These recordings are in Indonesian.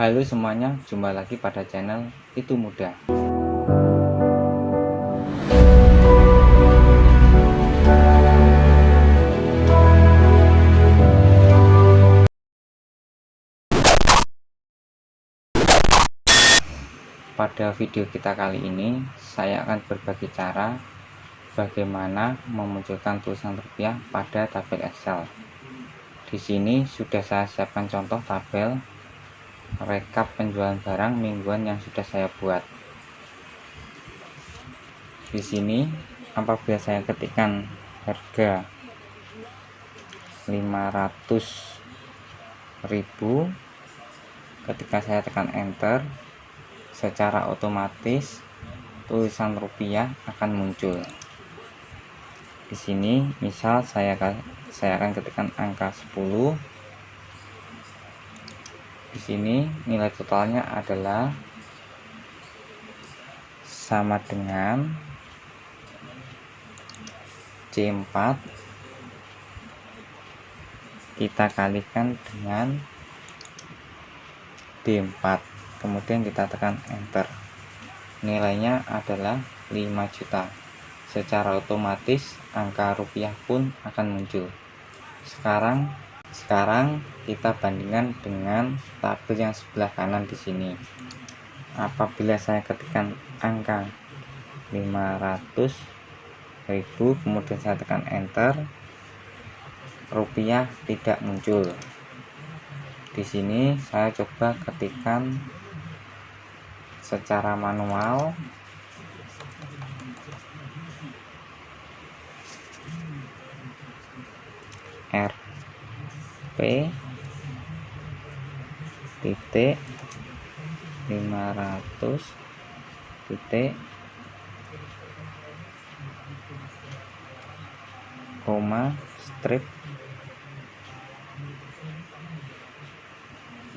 Halo semuanya, jumpa lagi pada channel Itu Mudah. Pada video kita kali ini, saya akan berbagi cara bagaimana memunculkan tulisan rupiah pada tabel Excel. Di sini sudah saya siapkan contoh tabel rekap penjualan barang mingguan yang sudah saya buat. Di sini apabila saya ketikkan harga 500.000, ketika saya tekan enter, secara otomatis tulisan rupiah akan muncul. Di sini misal saya akan ketikkan angka 10. Di sini nilai totalnya adalah sama dengan C4 kita kalikan dengan D4, kemudian kita tekan enter. Nilainya adalah 5 juta. Secara otomatis angka rupiah pun akan muncul. Sekarang kita bandingkan dengan tabel yang sebelah kanan di sini. Apabila saya ketikkan angka 500.000, kemudian saya tekan enter, rupiah tidak muncul. Di sini saya coba ketikkan secara manual. Rp titik 500 titik koma strip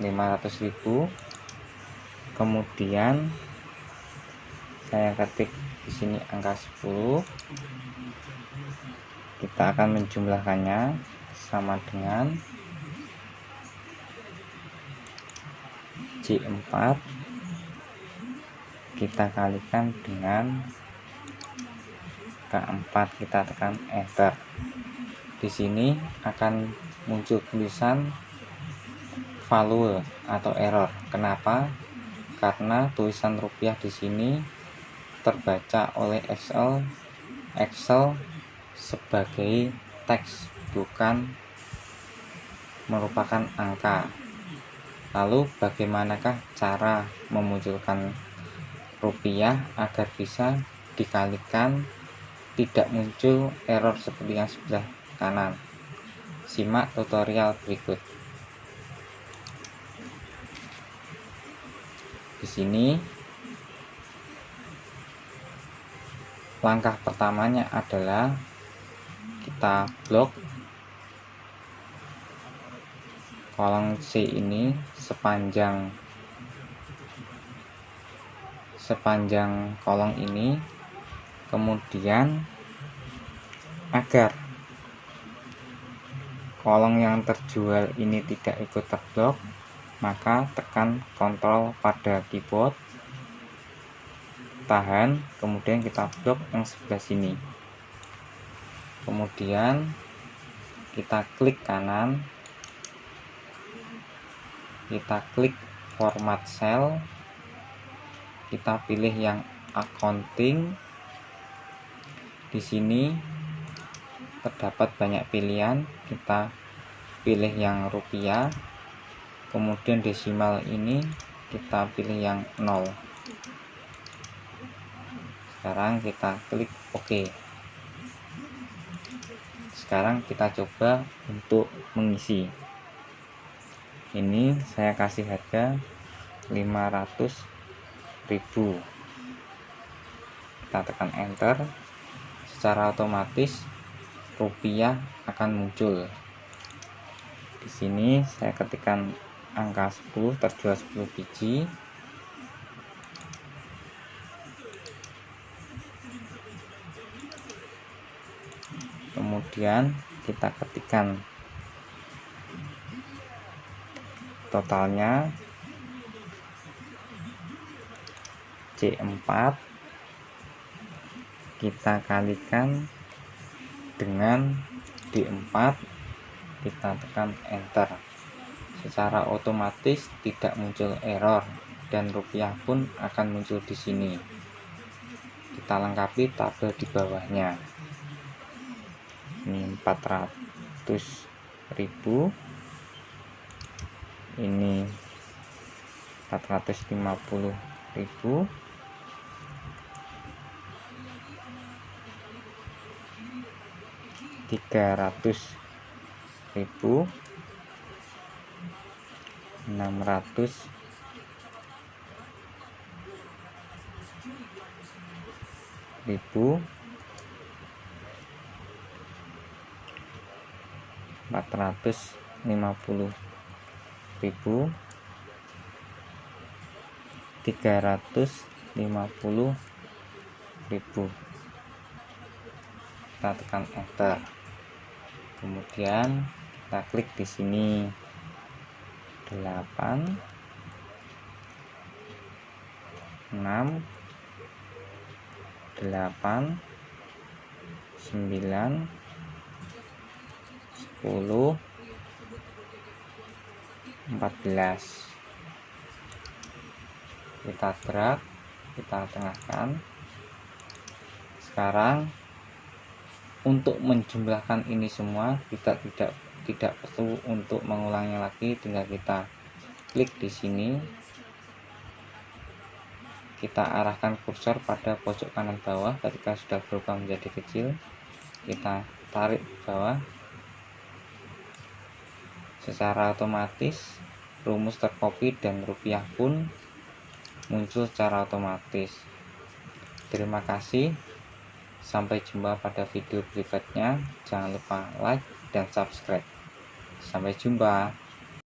500.000. Kemudian saya ketik di sini angka 10. Kita akan menjumlahkannya sama dengan J4 kita kalikan dengan K4, kita tekan enter. Di sini akan muncul tulisan value atau error. Kenapa? Karena tulisan rupiah di sini terbaca oleh Excel sebagai teks, bukan merupakan angka. Lalu bagaimanakah cara memunculkan rupiah agar bisa dikalikan tidak muncul error seperti yang sebelah kanan? Simak tutorial berikut. Di sini langkah pertamanya adalah kita blok kolom C ini sepanjang kolom ini. Kemudian agar kolom yang terjual ini tidak ikut terblok, maka tekan Ctrl pada keyboard, tahan, kemudian kita blok yang sebelah sini. Kemudian kita klik kanan, kita klik format cell, kita pilih yang accounting. Di sini terdapat banyak pilihan, kita pilih yang rupiah, kemudian desimal ini kita pilih yang 0. Sekarang kita klik OK. Sekarang kita coba untuk mengisi. Ini saya kasih harga 500.000. Kita tekan enter. Secara otomatis rupiah akan muncul. Di sini saya ketikkan angka 10, terjual 10 biji. Kemudian kita ketikkan totalnya C4 kita kalikan dengan D4, kita tekan enter. Secara otomatis tidak muncul error dan rupiah pun akan muncul di sini. Kita lengkapi tabel di bawahnya. Ini 400.000, ini 450.000, Rp300.000, 600.000, 450.000, 350.000. Kita tekan enter. Kemudian kita klik di sini 8, 6, 8, 9, 10, 14. Kita drag, kita tengahkan. Sekarang untuk menjumlahkan ini semua kita tidak perlu untuk mengulangnya lagi, tinggal kita klik di sini, kita arahkan kursor pada pojok kanan bawah. Ketika sudah berubah menjadi kecil, kita tarik ke bawah. Secara otomatis rumus terkopi dan rupiah pun muncul secara otomatis. Terima kasih, sampai jumpa pada video berikutnya. Jangan lupa like dan subscribe. Sampai jumpa.